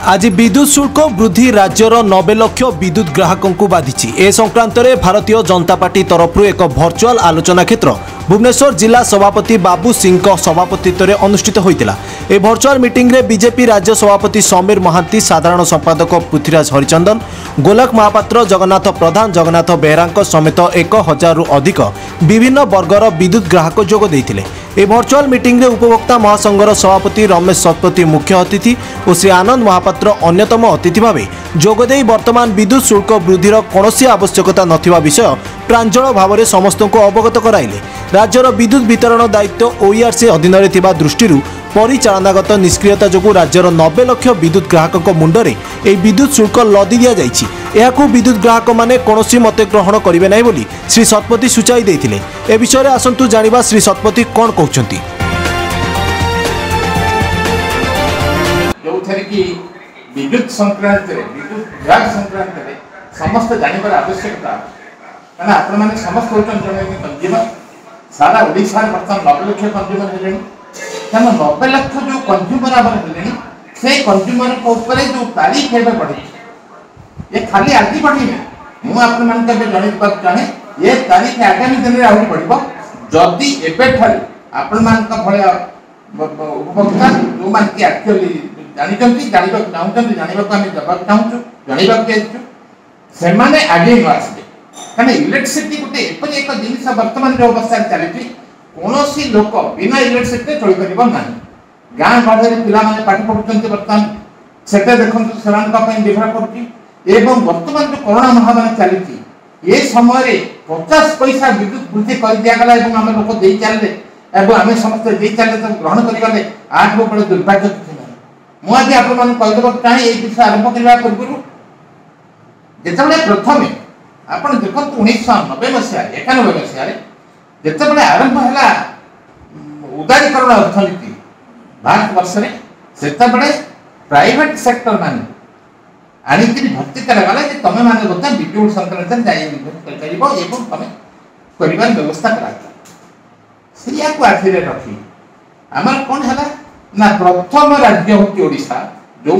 आज विद्युत शुल्क वृद्धि राज्यर 90 लाख विद्युत ग्राहकों को बाधि। ए संक्रांत में भारतीय जनता पार्टी तरफ एक भर्चुआल आलोचना क्षेत्र भुवनेश्वर जिला सभापति बाबू सिंह सभापतित्व में अनुष्ठित होता। ए भर्चुआल मीटिंग रे बीजेपी राज्य सभापति समीर महांती, साधारण संपादक पृथ्वीराज हरिचंदन, गोलक महापात्र, जगन्नाथ प्रधान, जगन्नाथ बेहरा समेत 1000 रु अधिक विभिन्न वर्गर विद्युत ग्राहक जोग देते। ए भर्चुआल मीटिंग रे उपभोक्ता महासंघर सभापति रमेश शतपथी मुख्य अतिथि और श्री आनंद महापात्र अन्यतम अतिथि भाव जोगदे वर्तमान विद्युत शुल्क वृद्धिर कौनसी आवश्यकता नथिबा विषय प्रांजल भाव में समस्त को अवगत कराइले। राज्यर विद्युत वितरण दायित्व ओईआरसी अधीन दृष्टि परिचालनागत निष्क्रियता जो राज्यर 90 लाख विद्युत ग्राहकों मुंडरे एक विद्युत शुल्क लदी दि जाइए। विद्युत ग्राहक माने कौनसी मत ग्रहण करेंगे ना बोली श्री शतपथी सूचाई देते। ए विषय में आसतु जानिबा श्री शतपथी कौन कहते। विद्युत संक्रांत विद्युत विभाग संक्रांत समस्त जानवर आवश्यकता कहना आपण मैंने समस्त होती कंज्यूमर सारा ओडिशा बर्तमान 90 लाख कंज्यूमर है। तेना 90 लाख जो कंज्यूमर आमर से कंज्यूमर जो तारीख है बढ़ी ये खाली आज बढ़ी मुझे जनवा चाहे ये तारीख आगामी दिन में आहरी बढ़ जदि एवं आपण मान उपभोक्ता जो मान की एक्चुअली जानते जानवा चाहते जानवा देवाक चाहूँ जानवा से आगे न आसबे कहना इलेक्ट्रिसिटी गोटे एपरी एक जिन बर्तमान जो अवस्था चली कौन लोक बिना इलेक्ट्रिसिटी चल पार ना गाँ गहरे पे पाठ पढ़ुं बर्तमान से देखो से निर्भर कर बर्तमान जो कोरोना महामारी चली ये समय 50 पैसा विद्युत वृद्धि कर दिगला आम लोक दे चलते आम समस्त दे चलते ग्रहण करगले आज बड़े दुर्भाग्य मुझे आपदेव चाहे ये विषय आरंभ करने पूर्व जिते प्रथम आप देखो 1990 मसीह 91 मसीह जिते आरंभ है उदारीकरण अर्थनीति भारत वर्ष से प्राइवेट सेक्टर मान आणिक भर्ती करागला कि तुम मैंने बोलते विद्युत संक्रांत तुम कर व्यवस्था करा आखिर रखी आमर कौन है ना प्रथम राज्य हूँ ओडिशा जो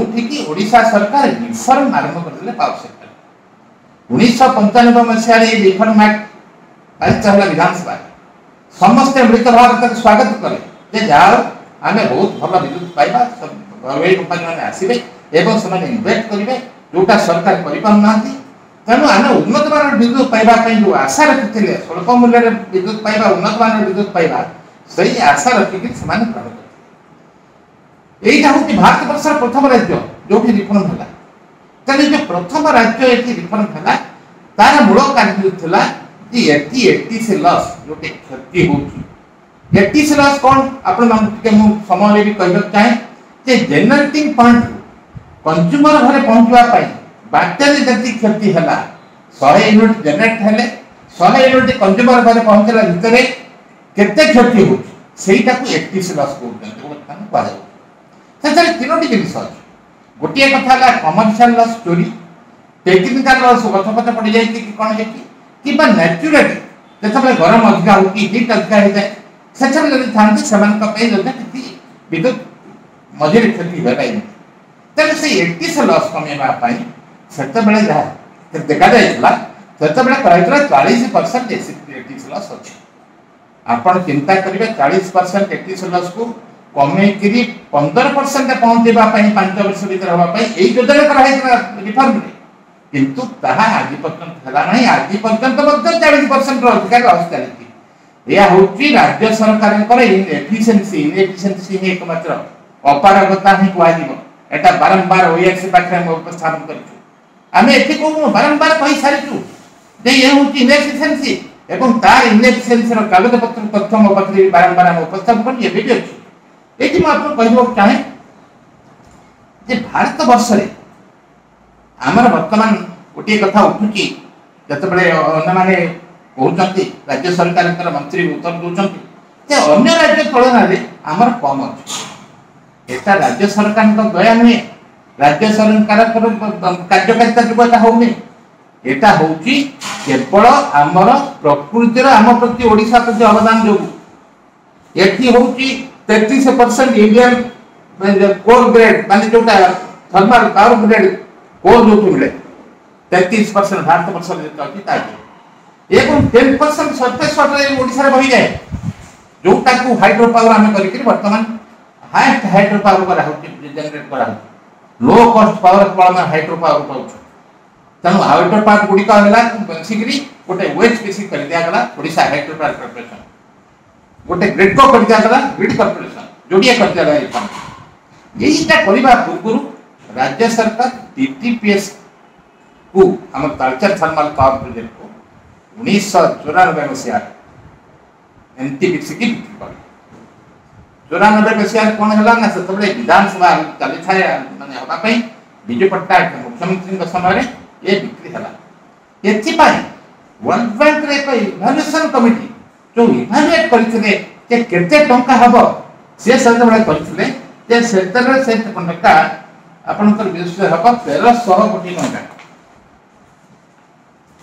ओडिशा सरकार रिफर्म आरंभ करते पावर सेक्टर 1995 मसीह रिफर्म एक्ट पारित है विधानसभा समस्ते मृत भाव स्वागत कले जाओ आम बहुत भल विद्युत पाइबा घरोई कंपानी मैंने आसवे एवं से इनभेस्ट करेंगे जोटा सरकार करना तेणु आम उन्नत मान विद्युत पाइबापी जो आशा रखी स्वल्प मूल्य विद्युत पाइबा उन्नत मान विद्युत पाइबा से आशा रखिक ग्रहण करते यही हूँ भारत वर्ष प्रथम राज्य जो रिफर्म है तेनाली जो प्रथम राज्य ये रिफर्म है तार मूल कार्य एटीसी लॉस जो क्षति होती एटीसी लॉस कौन आपण समय भी कहना चाहे जेनेटिंग पॉइंट कंज्यूमर घरे पहुँचापी बैटेरी जति क्षति है 100 यूनिट जेनेट हेले 100 यूनिट कंज्यूमर घरे पहुँचला भितर केते क्षति होटा एटीसी लॉस कहते से तीनोटी जिन गोटे कथा कमर्शियल लॉस चोरी टेक्निकल लॉस गछपच पड़ जाए कि कौन है कि न्याचुराली जो गरम अधिका हो कि हिट अधिका हो जाए से था विद्युत मझे क्षति हो पाए तेज से एटीसी लॉस कमेवाई से देखा जाता से 40% एटीसी लॉस अच्छे आपड़ चिंता करेंगे 40% एटीसी लॉस को कमेकि 15% पहुँचापी 5 वर्ष भर हाँपाई यही योजना कराई रिफर्म किंतु ताहा आज पर्यंत है आज पर्यंत 40% अधिकार लॉस चली यह हूँ राज्य सरकार इनएफिशिएंसी एकमात्र अपारगता ही कह बारंबार ओईआरसी पाखे उपस्थापन कर बारंबार कही सारी ये हूँ इनएफिशिएंसी एवं तार इनएफिशिएंसी कागज पत्र तथ्य मो पाखे बारंबार आम उपस्थापन कर भी अच्छे ये आपको कहवाक चाहे भारत वर्ष आमर वर्तमान गोटे कथा उठुची जिते अन्य कहते राज्य सरकार मंत्री उत्तर दूसरी अन्य राज्य तुलन आमर कम अच्छे एटा राज्य सरकार दया नुहे राज्य सरकार कार्यकारिता जो होनी एटा हूँ केवल आमर प्रकृतिर आम प्रति ओडिशा प्रति अवदान जो ये हूँ 33% इंडियन कोर ग्रेड मान जोटा थर्माल पावर ग्रेड कोल जो मिले 33% भारत वर्ष एवं 10% सरफेस वाटर ओडिशा बही जाए जोटा को हाइड्रो पावर आम कर बर्तमान हाईएस्ट हाइड्रो पावर करा जनरेट करा लो कॉस्ट पावर केवल हाइड्रो पावर पाउछ तेणु हाइड्रो पावर गुड़िक बंसिकी गोटे ओएचपीसी कर दिगला ओडिशा हाइड्रो पावर कॉर्पोरेशन गोटे ग्रिडको कर दिगला ग्रिड कॉर्पोरेशन जोड़िया कर दिगला यहीटा करने पूर्व राज्य सरकार टीटीपीएस को आम तालचेर थर्माल पावर प्रोजेक्ट को 1994 मसीहा एनटीपीसी की बिक्री कर 94 मसीहा कौन है ना से विधानसभा चली था माने हवा विजु पट्टनायक मुख्यमंत्री समय ये बिक्री है एथिपाई वर्ल्ड बैंक रे एक इवैल्यूएशन कमिटी जो इवैल्यूएट करथिले जे केते टंका हबो से सब बळे करथिले जे सेक्टर से टंका आपनकर विश्व हबो 1300 कोटी टंका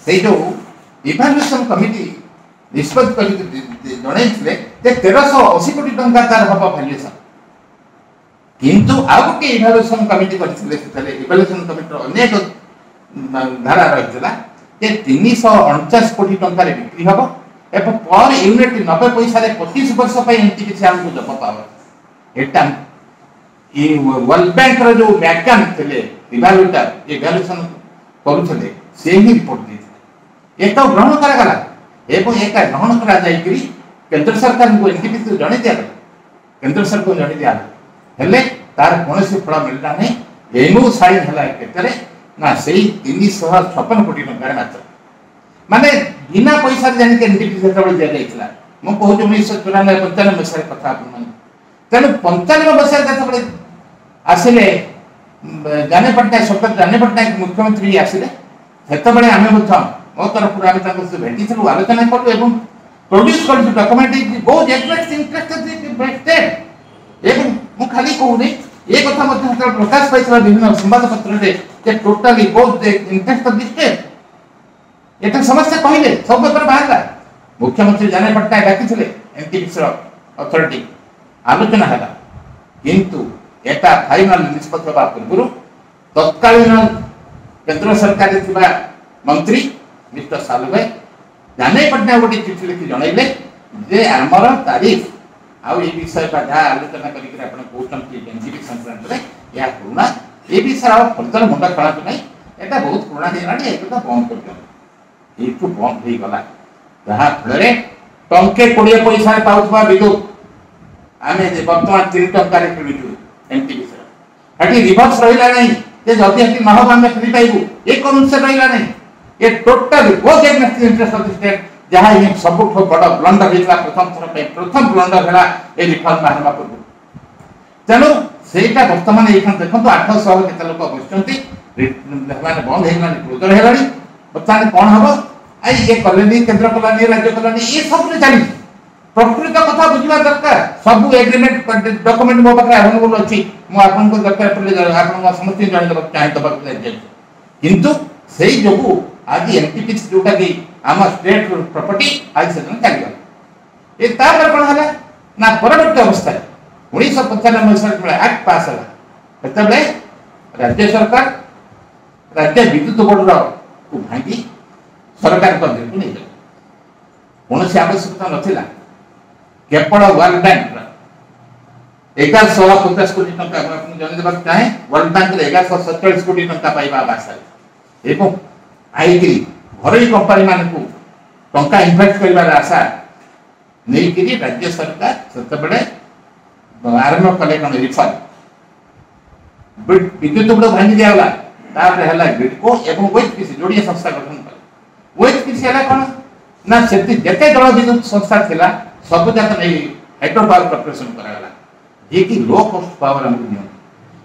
से जो इवैल्यूएशन कमिटी निष्पत्ति कर जणैथिले जे 1380 कोटी टंका तार हबो वैल्यूएशन किंतु आ गोटे इवैल्यूएशन कमिटी करथिले सेतले इवैल्यूएशन कमिटी अनेक धारा रहितला जे 349 कोटी टंका रे बिक्री हबो एवं पर यूनिट 90 पैसा रे 25 वर्ष पय एनटीपीसी हमको जब पावर एटा ई वर्ल्ड बैंक रे जो मैकन थिले इवैल्यूएटर इवैल्यूएशन करूथले से ही रिपोर्ट दी एटा ग्रहण करा गला एवं एका ग्रहण करा जाई करी केंद्र सरकार को एनटीपीसी जणे दिया केंद्र सरकार को जणे दिया हेले तार कोनसी फल मिलला नै एनु साइन हला केतरे ना सेही 356 कोटी टंका मात्र माने बिना पैसा जानि के एनटीपीसी सेतबे दिया जाइतला मो कहू 1994 95 मसिया कथा आपन मन तेनु 95 मसिया जेतबे आसिले जाने पट्टनायक सरकार जाने पट्टनायक मुख्यमंत्री आसिले सेतबे आमे बुझा मो तरफ पूरा ताको से भेटी थलु आलोचना करलु एवं प्रोड्यूस करलु डॉक्यूमेंट बहुत इंटरेस्टेड एवं मु खाली कहू नै ये कथा मध्य प्रकाश पाइछला विभिन्न संवाद पत्र रे जे टोटली बहुत इंटरेस्ट ऑफ द स्टेट एटा समस्या कहले सब पेपर बाहरला मुख्यमंत्री जाने पट्टनायक डाकिथिले एनटीपीसी अथॉरिटी आलोचना हला किंतु एटा फाइनल निष्पत्ति बा पूर्व तत्कालीन केंद्र सरकार थिबा मंत्री मिस्टर सालुभाई जाने पट्टनायक गोटे चिठी लिखि जणाइले जे हमर तारीख आउ ये विषय का जहाँ आलोचना करके आपण कहउछंती एनजीपी संक्रांत रे या पुराना ये विषय आ फलतल मुंडा खड़ा नहीं एटा बहुत पुराना हेलानी एटा बंद कर दियो एटू बंद हो गला जहाँ फलरे टंके 20 पैसा पाउथबा विद्युत आमे जे वर्तमान 3 टंका रे किनिछु एनटीपी से हटी रिवर्स रहिला नहीं जे जल्दी हटी महब आमे फ्री पाइबू एक कौन से रहिला नहीं ये टोटली बहुत इंटरेस्ट ऑफ द स्टेट जहाँ ये सब बड़ ब्लंडर होता प्रथम ब्लंडर है ये रिफॉर्म बाहर पूर्व तेणु सेटा बर्तमान ये देखो 800 केते लोक बसुँच बंद हो क्लोजर है बर्तमान कौन हम आई ये कले केन्द्र कलानी राज्य कलानी ये सब चली प्रकृत कथा बुझा दरकार सब एग्रीमेंट डॉक्यूमेंट मो पाखे अवेलेबल अच्छी मुझे दरकार पड़े आप समस्त जन चाहे किंतु से जो आज एनटीपीसी जोटा कि आम स्टेट प्रॉपर्टी आज से चली ये तापर कौन है ना परवर्ती अवस्था 1995 मसीहा एक्ट पास है राज्य सरकार राज्य विद्युत बोर्ड को भांगी सरकार नहीं कौन आवश्यकता नाला केवल वर्ल्ड बैंक 1150 कोटी टंका जन चाहे वर्ल्ड बैंक 1147 कोटी टंका पाइबा आशा एवं आई घर कंपानी मान को टंका इन्वेस्ट कर आशा नहीं राज्य सरकार से आरंभ कले कौन रिफॉर्म विद्युत बोर्ड भांगी दिगला ग्रिडको एवं ओएचपीसी जोड़िया संस्था गठन कले ओएचपीसी है कौन ना जिते जल विद्युत संस्था थिला सब जाक नहीं हाइड्रो पावर कॉर्पोरेशन करागला जे कि लो कॉस्ट पावर हमको दियो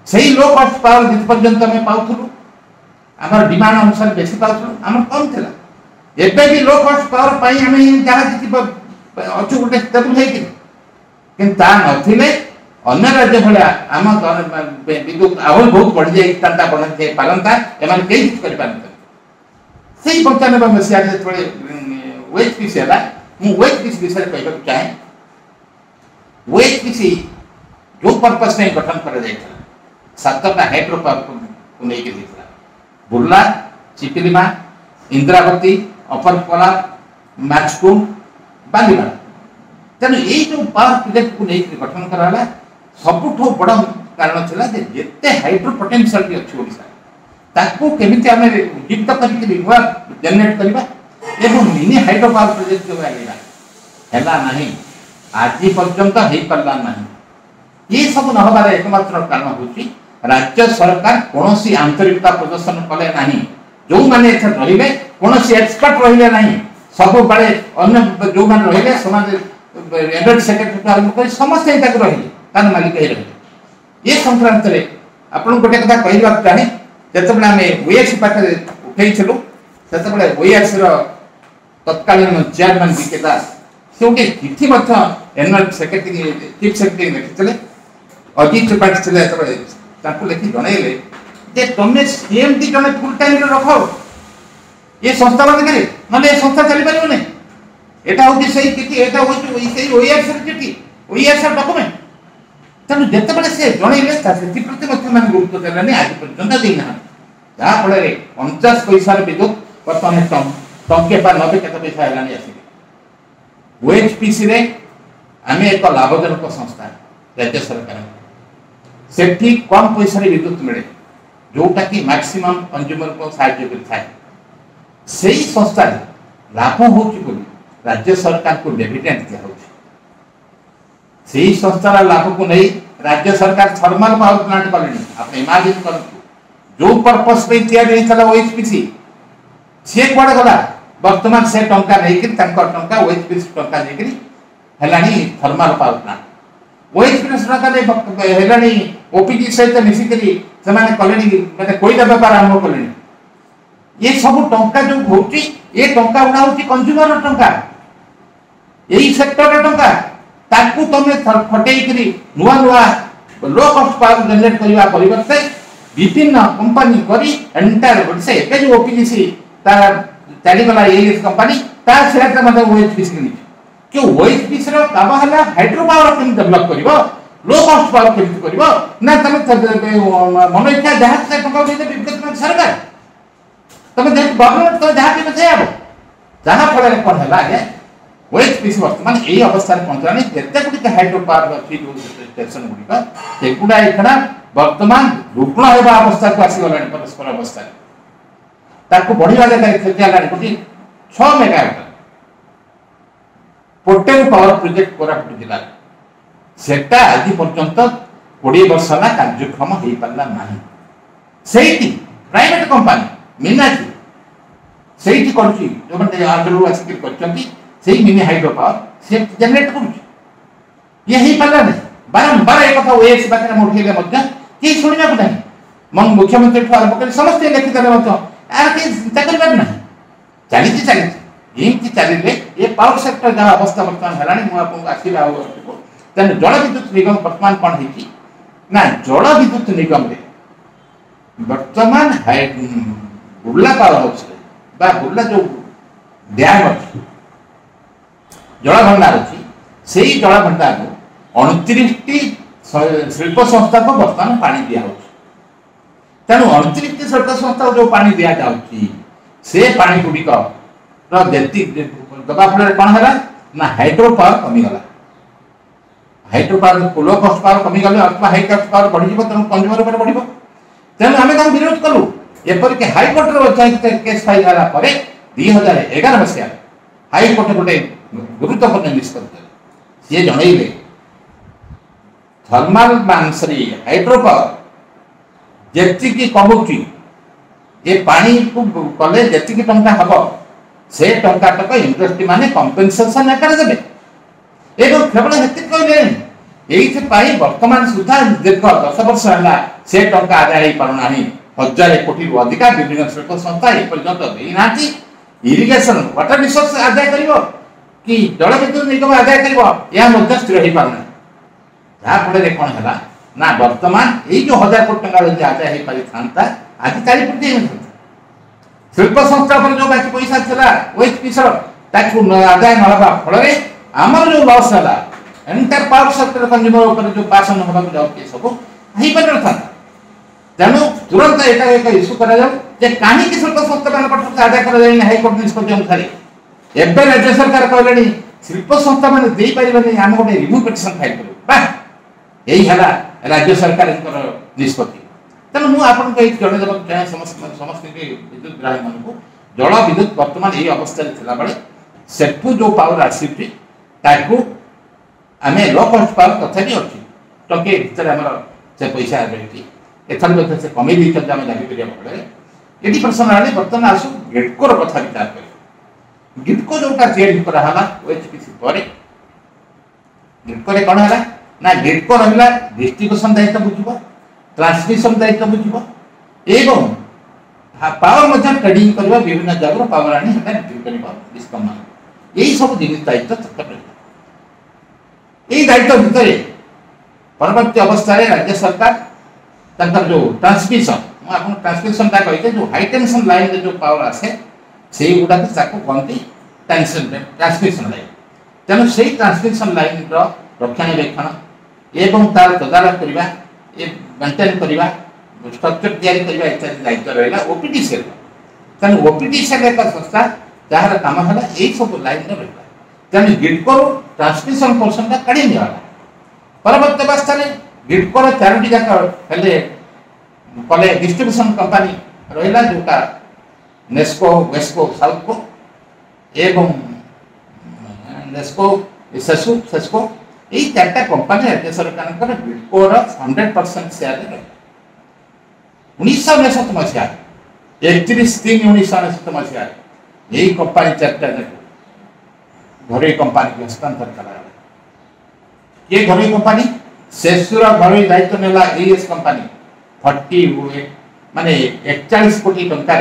सही लो कॉस्ट पावर जित पर्यंत हमें पाउथुलु आमर डिमांड अनुसार बेसी पाउथुलु आमर कम थिला एबे भी लो कॉस्ट पावर पाई हमें जहाँ जी अच्छु गोटे स्टेबल है कि ता नथिले अन्य राज्य भला आम विद्युत आहल बहुत बढ़ जाता बढ़े पारंता एम कई कर पारंता से 95 मसीहा जो ओएचपीसी है ओएचपीसी विषय कहना चाहे ओएचपीसी जो पर्पस में गठन कर 7टा हाइड्रो पावर को लेकर देता बुर्ला चिपिलिमा इंद्रावती अपर मैचकुंड बालीबाड़ तेणु यही जो पावर प्रोजेक्ट को लेकर गठन कराला सबुठ बड़ कारण था जिते हाइड्रो पोटेंशियल अच्छी ओडिशा ताकू केमिति आमे युक्त करके नुआ जनरेट करबा एवं मिनी हाइड्रो पावर प्रोजेक्ट जो आइला हैला नहीं आज पर्यंत हे परला नहीं ये सब न होबार एकमात्र कारण होची राज्य सरकार कोनोसी आंतरिकता प्रदर्शन कले नहीं जो माने एथ रहिबे कोनोसी एक्सपर्ट रहिले नहीं सब बारे अन्य जो मान रहिले समाज एडमिट सेक्रेटरी आरंभ कर समस्त तक रही तान मालिक ही रही ये संक्रांत रे आपन गोटे कथा कहबा चाहे जतबे आमे ओएस पाखे उठैछलु ततबे ओएस रो तत्कालीन चेयरमैन बीके दास से गोटे चिठी मध्य एनएल सेक्रेटरी चीफ सेक्रेटरी लिखितले अजीत त्रिपाठी चले तबे ताकू लिखि जणैले जे तमे सीएमडी जने फुल टाइम रे रखो ये संस्था बंद करे नले संस्था चली परिबो नै एटा होती सही चिठी एटा होती सही ओएस रे चिठी ओएस डॉक्यूमेंट तनु जते बळे से जणैले से प्रति मध्य मान गुरुत्व देलानी आज पर्यंत देना जा फळे रे 50 पैसा रे विद्युत वर्तमान टंके पर 90 केते पैसा हेलानी आसी ओएचपीसी रे आमे एक लाभजनक संस्था राज्य सरकार सेठी कम पैसा रे विद्युत मिले जोटा कि मैक्सिमम कंज्यूमर को सहायता करथाय सेही संस्था लाभ होची बोली राज्य सरकार को डिविडेंड दिया होची सेही संस्थार लाभ को नहीं राज्य सरकार थर्मल पावर प्लांट कलेनी आप इमेजिन करथु जो पर्पस पे तैयार हेतला ओएचपीसी से कोड गला वर्तमान से टंका नहीं कि तंका टंका ओएचपीसी टंका नहीं कि हेलानी थर्मल पावर प्लांट ओएचपीसी टंका ने हेलानी ओपीडी सहित मिसी करी से माने कलेनी माने कोईटा व्यापार आरंभ कलेनी ये सब टंका जो होची ये टंका उडा होची कंज्यूमर टंका यही सेक्टर टंका ताकू तमे फटेई करी नुआ नुआ लो कॉस्ट पावर जनरेट करबा परिवर्ते विभिन्न कंपनी करी एंटायर ओडिसा एके जो ओपीडीसी ता चाली गला एएस कंपनी ता सेटा मते ओएचपीसी किनी कि ओएचपीसी रो काम हला हाइड्रो पावर केम डेवलप करबो लो कॉस्ट पावर केम करबो ना तमे मन इच्छा जहां से टंका देते विद्युत सरकार तमे देख गवर्नमेंट तो जहां के बचे आबो जहां फळे कोन हला के ओएचपीसी वर्तमान यही अवस्था पहुंचाने जिते गुड़िक हाइड्रो पावर अच्छी जो स्टेशन गुड़िक सेगुड़ा एखना वर्तमान रुग्ण होगा अवस्था को आसीगला परस्पर अवस्था ताको बढ़िया जगह क्षति हला गोटे 6 megawatt portable power project Koraput जिला सेटा आज पर्यंत 20 वर्ष ना कार्यक्रम हो पारला नाही सेठी प्राइवेट कंपनी मीनाजी सेठी करछि जो माने आगलु आसिक करछंती सेही मिनी हाइड्रो पावर से जनरेट करू यही पाला नहीं बारंबार एक कथा ओएस बाकरे मोठीले मध्य के सुनिना को नहीं मन मुख्यमंत्री ठो आरंभ कर समस्त लिखि देले मध्य आर के चिंता करबार नहीं चली एमती चलिले ये पावर सेक्टर जहाँ अवस्था वर्तमान हेलानी मु आपको आसीला तेन जल विद्युत निगम वर्तमान कौन है ना जल विद्युत निगम रे वर्तमान बुर्ला पावर हाउस बा बुर्ला जो डैम अच्छी जल भंडार अच्छी से ही जल भंडार 29 शिल्प संस्था को वर्तमान पानी दिया तेणु 29 शिल्प संस्था जो पानी दिया से पानी गुड़िक दबा फल कौन है ना हाइड्रो पावर कमीगला हाइड्रो पावर लो कस्ट पावर कमीगले अथवा हाई कस्ट पावर बढ़ी तेणु कंज्यूमर पर बढ़ तेणु आम कौन विरोध कलु एपरिक हाईकोर्ट केस फाइल है 2011 मसीह हाईकोर्ट गोटे गुरुत्वपूर्ण निष्पत्ति सी जनइले थर्माल मानसरी हाइड्रो पावर जी कमुची ये पानी को कले जी टंका हम से टंका तक इंडस्ट्री माने कंपेनसेशन आकार देबे एवं केवल हेति कहले एई वर्तमान सुधा दीर्घ 10 वर्ष है से टंका आदाय हो पारना 1000 कोटी रु अधिक विभिन्न शिल्प संस्था ए पर्यंत देना इरिगेशन वाटर रिसोर्स आदाय करिवो कि जल विद्युत निगम आदाय करिवो या मध्य स्थिर हो पारना जहाँ फल कौन है ना वर्तमान यही जो 1000 कोटी टंका जब आदाय हो पारि था आज 4 कोटी शिल्प संस्था पर जो बाकी पैसा था ओएचपीसी आदाय न होगा फल आमर जो लॉस है एंटायर पावर सेक्टर कंज्यूमर ऊपर जो पासन होगा जाऊँ सब हो पार था तेणु तुरंत यहाँ एक इश्यू करा कहीं शिल्प संस्था मान आदाय कर हाइकोर्ट निष्पत्ति अनुसार एवं राज्य सरकार कहले शिल्प संस्था मैंने दे पारे आम गोटे रिव्यू पिटिशन फाइल करूँ यही है राज्य सरकार निष्पत्ति। तेणु मुझे जनईदेक चाहे समस्त विद्युत ग्राहक मानक जल विद्युत बर्तमान यही अवस्था बेले सेठू जो पावर आसी आम लो कस्ट पावर तथापि अच्छी टंके भितर आम से पैसा एथर से कमे आम दाबी करने फल ये प्रश्न है बर्तमान आसू गेटकोर कथा विचार कर गिटको जोटा चेंज कराला ओएचपीसी पर गिटको कौन है ना गिटको रहा डिस्ट्रीब्यूशन दायित्व बुझ ट्रांसमिशन दायित्व बुझ एवं पावर ट्रेडिंग करवा विभिन्न जगह पावर आनी डिस्कम यही सब जिन दायित्व यही दायित्व भितर परवर्ती अवस्था राज्य सरकार जो ट्रांसमिशन मुझे ट्रांसमिशन कही जो हाई टेंशन लाइन जो पावर आसे से गुड़ाक कहते ट्रांसमिशन लाइन तेणु से ट्रांसमिशन लाइन रक्षणाबेक्षण एवं तार तदारख करवा मेंटेन करवा स्ट्रक्चर तैयारी करवा इत्यादि दायित्व रहा ओपीडीसीएल तेणु ओपीडीसीएल एक संस्था जार कम है यही सब लाइन रहा तेणु गिडको ट्रांसमिशन पोर्सन काढ़ी निगला परवर्त अवस्था गिडकोर चारोटी जाक कले डिस्ट्रीब्यूशन कंपनी रहा जोटा नेस्को वेस्को साउथको एवं नेस्को सेसु सेस्को यही चार्टा कंपनी राज्य सरकार गिडकोर 100% शेयर रहा 1999 मसीहा 31/3/1999 मसीहा यही कंपनी चार्टा घरोई कंपनी को हस्तांतर करा ये घरोई कंपनी सेसुर घरोई दायित्व नेला एएस कंपनी 40 माने 41 कोटी टंका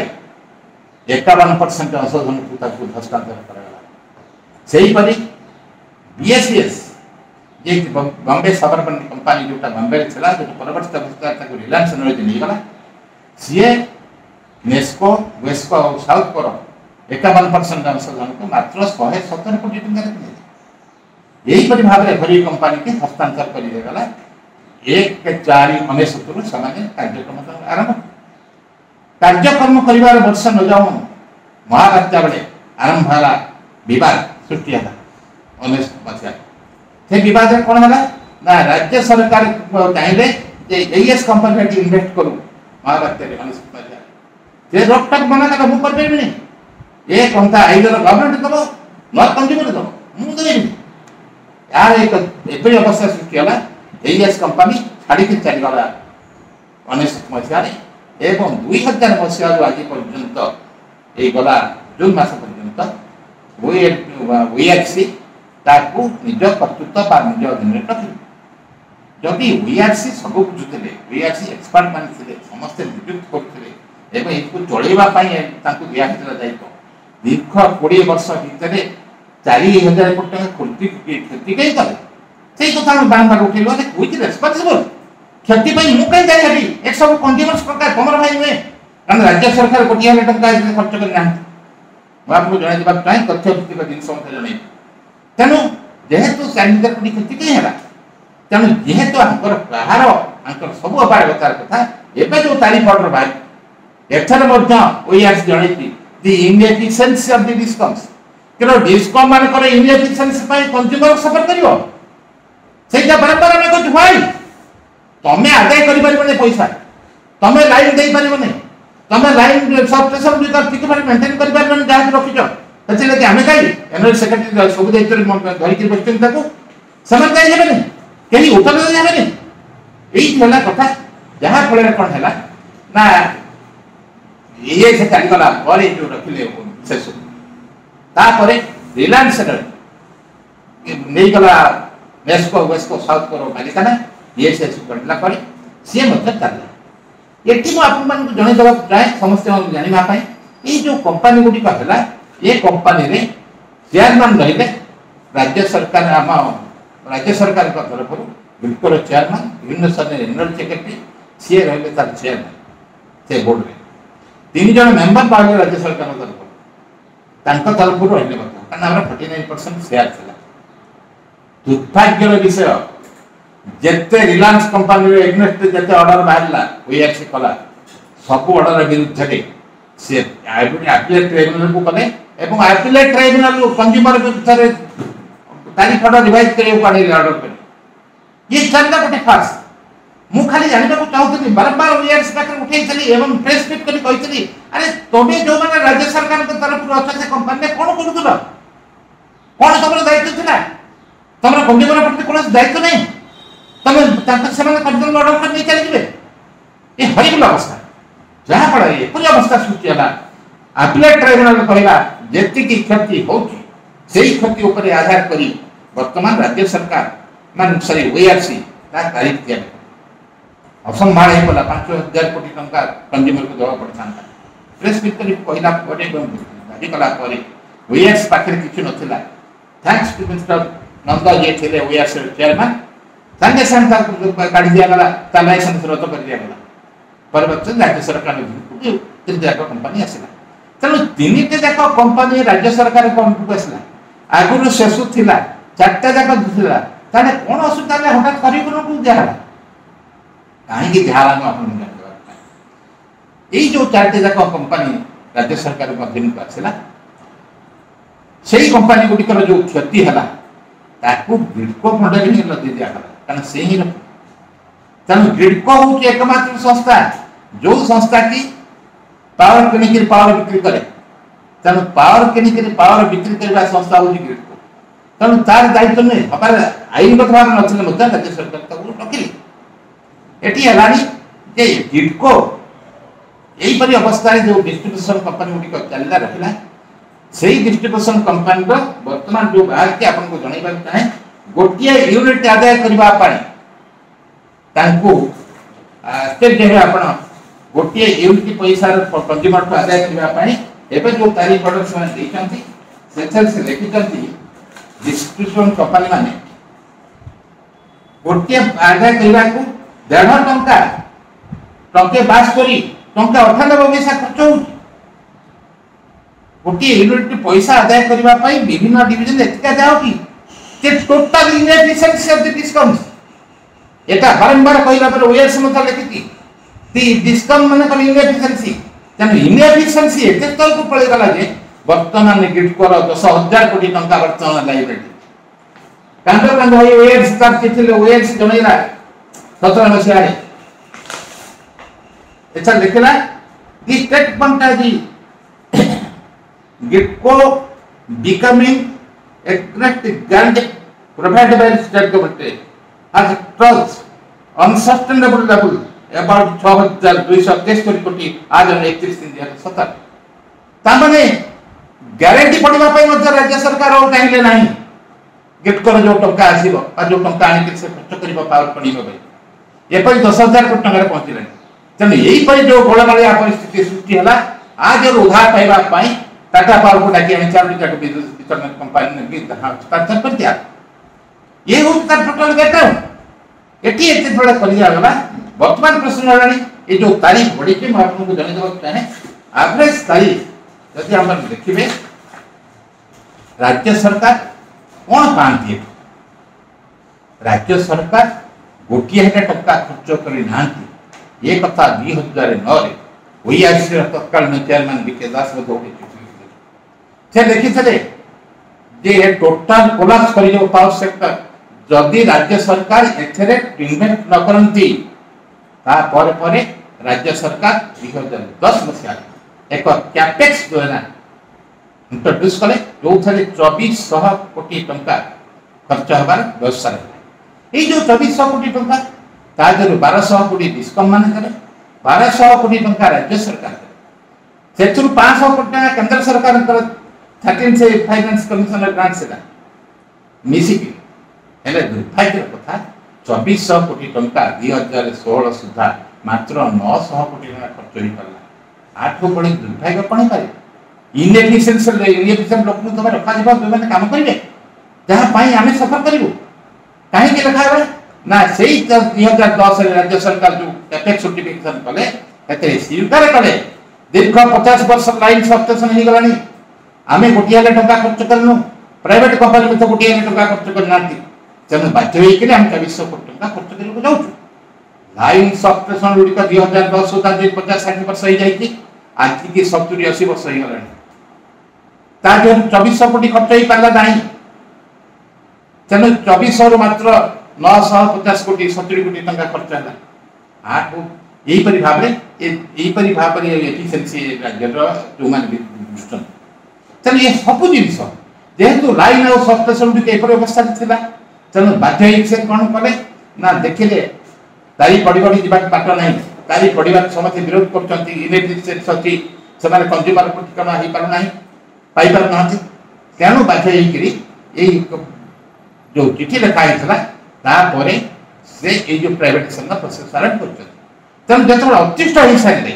51% अंशधन को हस्तांतर कराला सही परी बीएसएस ये बॉम्बे सबर्बन कंपनी जोटा बॉम्बे चला जो परवर्त अवस्था रिलायंस नॉलेज नहीं गला सीए नेस्को वेस्को साउथ पर 51% अंशधन को मात्र 117 कोटी टंका यही परि भाव में घरोई कंपनी के हस्तांतर कर देगला 1/4/19 सामान्य कार्यक्रम आरंभ कार्यक्रम कर वर्ष न जाऊ महाराजा बेले आरंभ है बद सृष्टि है 19 मसीहा से बद कौन है ना राज्य सरकार चाहिए एएस कंपनी इन्वेस्ट करूँ महाराजा 19 मसीहा से रोकटाक मना कर मुझे ये कंथा आईदर गवर्नमेंट दब नॉट कंज्यूमर दब मुझे यार एक एपरी अवस्था सृष्टि है एएस कंपनी छाड़ी चलीगला 19 मसीह एवं 2000 मसीह आज पर्यंत ये गला जून मास पर्यंत वीआरसी निज कर्तृत्व निज अधीन रखी जदि वीआरसी सब बुझुते वीआरसी एक्सपर्ट मान समस्ते नियुक्त करते इसको चलवाई दिखाई दायित्व दीर्घ 20 वर्ष भितर 4000 कोटी टका क्षति कहीं कले से कथा बारंबार उठेल रेस्पन्सिबल क्षति मुझे दायी एक सब कंज्यूमर्स प्रकार तुम भाई नुहे कारण राज्य सरकार कोटी टका खर्च करना मुझे जनवाक चाहे तथ्य भित्तिक जिनस जन तेणु जेहेतु 4000 कोटी क्षति कहीं है तेणु जेहेतु कहार सब अपारगतार कथा एवं जो तारीफ ऑर्डर बाहर एथर ओआरसी जनई the inefficiency of the discoms कि डिस्कम मान इनएफिशिएंसी कंज्यूमर सफर करिवो सेटा बारंबार आम कहूँ भाई तुम्हें आदाय कर पैसा तुम्हें लाइन दे पार तुम्हें लाइन सब स्टेशन ठीक भाव मेंटेन कर जहाँ रखीच से आम कहीं एनर्जी सेक्रेटरी सब दायित्व धरिकी बच्चे कहीं कहीं उत्तर देवे यही कथा जहाँ फल कौन है ना ये से चलीगला जो रखिले शेष तापर रिलायंस नहीं गला नेस्को वेस्को साउथ को मालिकाना ये से कटला सी चलला ये मुझे जनईदेवा चाहे समस्त जानापी ये जो कंपनी गुड़िक है ये कंपनी चेयरमैन रही राज्य सरकार आम राज्य सरकार तरफ बिल्कुल चेयरमैन विभिन्न जनरल सेक्रेटरी सी रही तार चेयरमैन से बोर्ड में 3 जन मेंबर पावे राज्य सरकार तरफ रही कारण 49% शेयर था दुर्भाग्यर विषय जिते रिलायंस कंपनी एग्नेस्ट जिते ऑर्डर बाहरला ओआरसी कला सब ऑर्डर विरुद्ध रे से अपीलेट ट्रिब्यूनल को कले एवं अपीलेट ट्रिब्यूनल कंज्यूमर विरुद्ध रे तारीख ऑर्डर रिवाइज करे आने ऑर्डर करे ये चलता गोटे फार्स मु खाली जानबा को चाहतली बारंबार ओआरसी पाकर उठेइतली एवं प्रेस मीट करी कहितली अरे तोमे जो माने राज्य सरकार के तरफ अच्छा से कंपनी कोन करूतला कोन तमर दायित्व थिला तमर कंज्यूमर प्रति कोन दायित्व नहीं तमे तांका सेमाने कंट्रोल ऑर्डर कर नहीं चली जिवे ए हरिबल अवस्था जहा पड़ा ये पूरी अवस्था सृष्टि हला अपीलेट ट्रिब्यूनल कहला जेति की क्षति होची सेही क्षति ऊपर आधार करी वर्तमान राज्य सरकार मान सरी ओआरसी ता तारीख दिया असंभाल हे पला 5000 कोटी टंका कंज्यूमर को देवा पड़तांता प्रेस मीट करी कहला परे दाबी कला परे ओआरसी पाखरे किछु नथिला थैंक्स टू मिस्टर नंदा जे थे ओआरसी चेयरमैन संगे संग काढ़ी दिया गला ता लाइसेंस रद्द कर दिया गला परिवर्तन राज्य सरकार ने तीन जाक कंपनी आसला तेणु तीन जाक कंपनी राज्य सरकार को आसला आगुरु शेषु थिला चारटा जाक थिला ताने कोन असुविधा ले हठात करिबन को दिया हला काहे कि दिया हला अपन जानबा एई जो चारटा जाक कंपनी राज्य सरकार को अधीन को आसला सेही कंपनी गुडी जो क्षति हला ताकू ग्रिडको फंड में लदी दिया हला कारण से ही तेणु ग्रिडको हूँ एकमात्र संस्था जो संस्था की पावर किणिक पावर बिक्री करे तेणु पावर किणिक पावर बिक्री करने संस्था हूँ ग्रिडको तेणु तार दायित्व नहीं हमार आईनगत भाव ना राज्य सरकार रखिले ये है ग्रिडको यहीपरि अवस्था जो डिस्ट्रीब्यूशन कंपनी गुड़िक चलला रखला से डिस्ट्रीब्यूशन कंपनी वर्तमान जो बाहर के आपको जनइबा चाहे गोटिए यूनिट आदाय करबा पाई तांको स्टेट जे आपण गोटिए यूनिट पैसा कंज्यूमर को आदाय करबा पाई एबे जो तारीख ऑर्डर से देचंती सेंटर से लिखितंती डिस्ट्रीब्यूशन कंपनी माने गोटिए आदाय करबा को 1.5 टंका टंके 72 टंका 98 पैसा खर्च हो गोटिए यूनिट पैसा आदाय करबा पाई विभिन्न डिवीजन एतका जाओ कि टोटल इनएफिशिएंसी ऑफ द डिस्कम्स एटा बारंबार कहला पर ओएस मत लिखिति ती डिस्कम माने कम इनएफिशिएंसी तने इनएफिशिएंसी एते तल को पळे गला जे वर्तमान गिफ्ट कर 10000 कोटी टंका वर्तमान लाइब्रेरी कांदर भाई ओएस स्टार्ट किथिले ओएस जणैला 17 मसिया रे एटा लिखला दी स्टेटमेंट दी गिफ्टको becoming a direct guarantee provided by the state government has trust unsustainable level about 6263 कोटी आज 31 दिन 2017 तामने गारंटी पड़िबा पई मध्य राज्य सरकार और काहिले नाही गिफ्ट कर जो टंका आसीबो आ जो टंका आनी के खर्च करबा पावर पड़िबो भाई ए पई 10000 कोटी टंका पहुंचिले तने एई पई जो गोळमालिया परिस्थिति सृष्टि हला आज और उधार पाइबा पई टाटा पावर को डाकी हमें 4 टाटा बिजनेस वितरण कंपनी ने भी हस्ताक्षर कर दिया ये हो तर टोटल बैकग्राउंड एटी एते थोड़ा कलिया गला वर्तमान प्रश्न हलानी ये जो तारीख बड़ी के मैं आपको जने देबो चाहे एवरेज तारीख यदि हम देखिबे राज्य सरकार कोन पांती राज्य सरकार गोटिए हेटा टक्का खर्च करी नांती ये कथा 2009 रे ओआरसी तत्कालीन चेयरमैन बीके दास बदौड़ी से देखिए जे टोटल कोलाप्स कर जो पावर सेक्टर जदि राज्य सरकार एथरे इन्वेस्ट न करंती ता परे राज्य सरकार 2010 मसिया एक कैपेक्स जो है ना इंट्रोड्यूस कले जो थले 2400 कोटी टंका खर्च हबार व्यवस्था रहे ए जो 2400 कोटी टंका ता जरो 1200 कोटी डिस्कम माने करे 1200 कोटी टंका राज्य सरकार सेथुर 500 कोटी टंका केंद्र सरकार कर 13 से फाइनेंस कमिश्नर ग्रांट से मिसिकी हेले दुर्भाग्य कथा 2400 कोटी टंका 2016 सुधा मात्र 900 कोटी टंका खर्च होई परला आठो बड़ी दुर्भाग्य कोन पारे इनएफिशिएंट लोक तो रखा जिबा जो काम करिवे जहां पाई हमें सफर करिवो काहे के लिखा है ना सेही 2010 रे राज्य सरकार जो कैपेक्स सर्टिफिकेशन कले एते स्वीकार कले दीर्घ 50 वर्ष लाइन सबस्टेशन ही गलानी आमे गोटिया ले टंका खर्च करनु प्राइवेट कंपनी में तो गोटिया ले टंका खर्च करनाती तेणु बाध्य होकर आम 2400 कोटी टंका खर्च करके जाऊँ। लाइन सबस्टेशन गुड़िक 2010 सुधा 50-60 वर्ष हो जाए आज की 70-80 वर्ष हो गला 2400 कोटी खर्च हो पारा ना। तेणु 2400 मात्र 950 कोटी 70 कोटी टंका खर्च है आपको यहीपरि भाव में एफिशिएंसी राज्य जो मैंने तेणु ये सब जिन जेहेतु लाइन आउ सबस्टेशन गुड़िक एपरी अवस्था था तेणु बाध्य से कौन कले ना देखिले तारी पड़ी पड़ी जीवा पाठ ना तारी पढ़ा समस्त विरोध कर कंज्यूमर ठिकाना हो पारना पाई पारना तेणु बाध्य जो चिठी लिखाई तापर से जो प्राइवेटाइजेशन प्रोसेस आरंभ कर तेणु जो अतिष्ठ हो सारे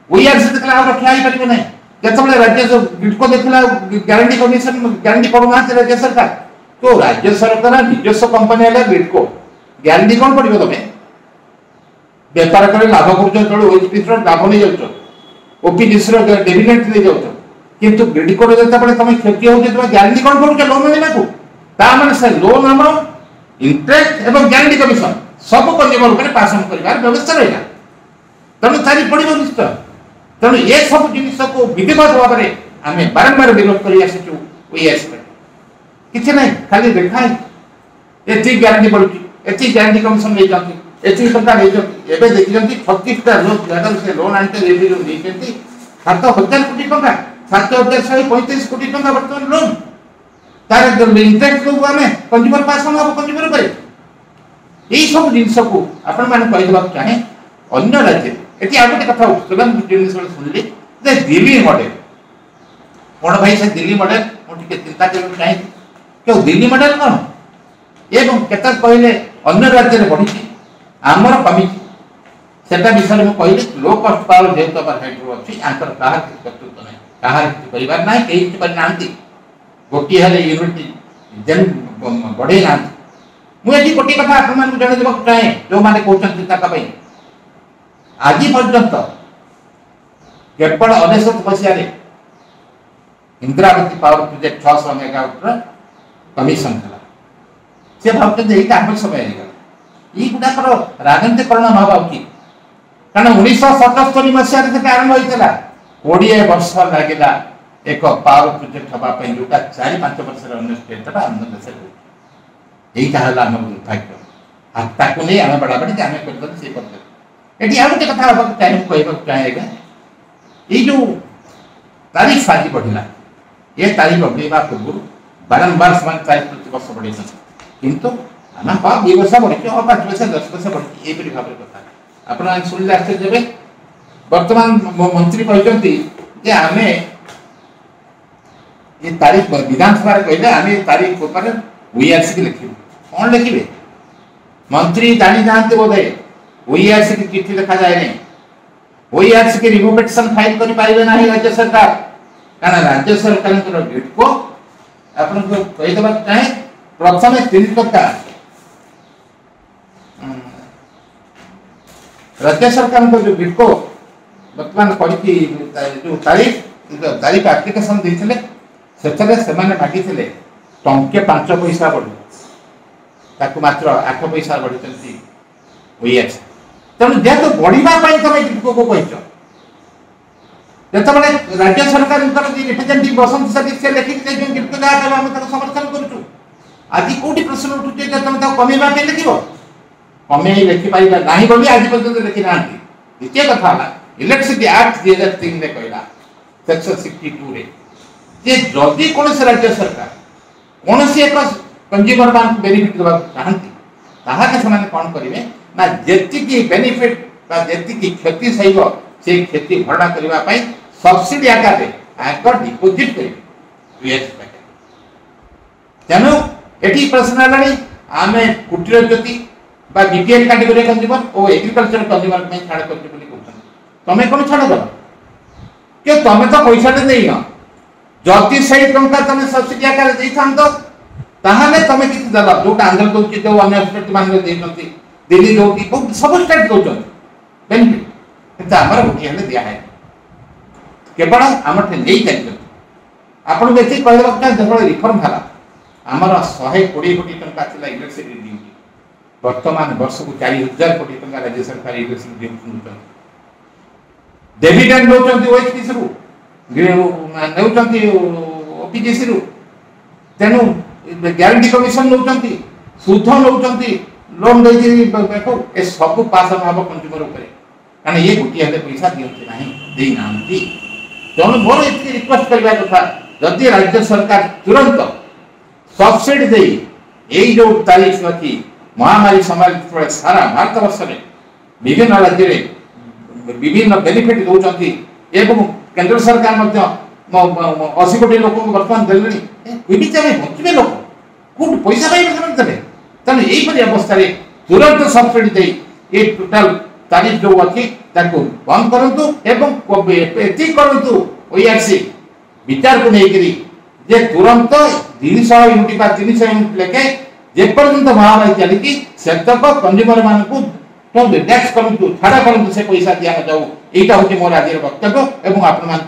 ओआरसी देखला रखा ही पारे ना जो राज्य ग्रिडको देखला गारंटी कमीशन गारंटी पड़ना राज्य सरकार तो राज्य सरकार निजस्व कंपनी है ग्रिडको गारंटी कौन पड़ो तुम बेपार कर लाभ कर लाभ नहीं जाऊँ ओपीडीसी डिविडेंड नहीं जाऊँ किंतु ग्रिडको जो तुम क्षति हो तुम गारंटी कौन पड़ो लोन लेना से लोन आम इंटरेस्ट और गारंटी कमीशन सब कंज्यूमर पास कर व्यवस्था रहा तेणु तारी पड़ो निश्चय तेणु ये सब जिन को विधिवत भाव में आम बारंबार विरोध कर किसी ना खाली देखा ये गारंटी पड़ी ये गारंटी कमीशन नहीं जाती एति टका एबे देखिजंती 36टा लोक जगह से लोन आनते रेवेन्यू नीचंती 7000 कोटी टका 7135 कोटी टका वर्तमान लोन तार इंटरेस्ट को हमें कंज्यूमर पास हम कंज्यूमर करे यही सब जिनस को आपण माने कहि देबा चाहे अन्य राज्य एति आ गोटे कथा सुगम जिनस सुनली जे दिल्ली मॉडल कोन भाई से दिल्ली मॉडल मोटी चिंता करन चाहे क्यों दिल्ली मॉडल कोन एवं केता कहले अन्य राज्य रे बढ़ी आमर कमी सेटा विषय में कहली लो कस्ट पावर जेहेतु हाइड्रो अच्छी आंकर कहार कर्तृत्व नहीं कहार परिवार ना कहीं करना गोटे हेले यूनिट जेन बढ़े ना मुझे गोटे कथा आपको जन देवा चाहे जो मैंने कहते आज पर्यंत केवल 19 मसीह Indravati power project 600 megawatt commission था से भावते आम समय ये गुड़ाकर राजनीतिकरण हवा उचित कारण 1977 मसीह आरंभ होता 20 वर्ष लगे एक पावर प्रोजेक्ट हाँपाई जो 4-5 वर्ष अन्य स्टेट अन्य देश यहीटा है आम दुर्भाग्य ताकू नहीं आम बड़ाबड़ी आम कर ये आ गए कथा चाहे कहना चाहे ये जो तारीख आज बढ़ला ये तारीख बढ़ा पूर्व बारंबार से तारीख प्रति वर्ष बढ़े किंतु आम 2 वर्ष बढ़ी 5 वर्ष 10 वर्ष बढ़ी यहीपरि भाव कथा आप शुणिले आश्चर्य बर्तमान मंत्री कहते आम ये तारीख विधानसभा कहले आम तारीख ओआरसी लिखिबू कौन लिखे मंत्री जानी जाते बोधे ओआरसी की चिट्ठी लिखा जाए नहीं ओआरसी की रिवोकेशन फाइल कर पाइबे ना राज्य सरकार कारण राज्य सरकार ग्रिडको आपको कहीदेवा चाहे प्रथम 3 टका राज्य सरकार जो ग्रिडको बर्तमान जो तारीख आप्लिकेसन देते से मागिते टंके 5 पैसा बढ़ी मात्र 8 पैसा बढ़ी ओआरसी तेणु जेहेतु बढ़ापी तुम ग्रिडको को कह जो राज्य सरकार रिप्रेजेंटेटिव बसंत से लिखिक ग्रिडको जहाँ आम समर्थन करूँ आज कौटी प्रश्न उठुचे तुम कमेवा लिख कमे लिखिपार ना बोली आज पर्यटन लिखी ना द्वितीय कथा इलेक्ट्रिसिटी एक्ट 2003 कहला सेक्शन 62 जे जदि कौन राज्य सरकार कौन एक कंज्यूमर मान बेनिफिट देवा चाहती कौन करेंगे ना जी बेनिफिट जी क्षति सह से क्षति भरणा करने सब्सिडी आकार आयकर डिपोजिट करेंगे तेणु ये प्रश्न है आम कुटीर ज्योति बीपीएल कैटेगरी कंज्यूमर और एग्रीकल्चर कंज्यूमर में छाड़ कर तुम्हें कौन छाड़ दब कि तुम तो पैसा देन जदि से टंका तुम सब्सिडी आकार दे ताहले तुम किसी दल जो आंध्र दौर जो अन्य स्टेट मान दिल्ली दौर सब स्टेट दौरान बेनिफिट आमर गोटे दिखाए केवल आम नहीं चलते आपको ये कहवा जो रिफर्म है आमर 120 कोटी टंका इलेक्ट्रिसिटी वर्तमान वर्ष को 4000 कोटी टंका राज्य सरकार इलेक्शन देउछन डिविडेंड नौचंती ओएचपीसी रु नौचंती ओपीजीसी रु तेनु ग्यारंटी कमीशन नौचंती सुध नौचंती लोन देई ए सब पास हबो कंज्यूमर ऊपर कारण ये गुटी हते पैसा दियंती नाही देई नांती तेणु मोर एति रिक्वेस्ट करबा कथा जदि राज्य सरकार तुरंत सब्सिडी दे यही जो तारीख अच्छी महामारी समय सारा भारत वर्ष में विभिन्न राज्य में विभिन्न बेनिफिट दौरान केंद्र सरकार 80 कोटी लोक बर्तमान देले बचे लोक कौट पैसा पाइबे देवे तेणु यहीपरि अवस्था तुरंत सब्सिडी दे ये टोटाल तारीख जो अच्छी बंद करूँ करूँ ओआरसी विचार को लेकर जे तुरंत 300 यूनिट बा 300 यूनिट लेके जेपर्यंत महामारी चली सेतक कंज्यूमर मान को टैक्स करूँ छाड़ा करूँ से पैसा दिया जाऊ यहाँ हूँ मोर आज वक्तव्य और आपण मान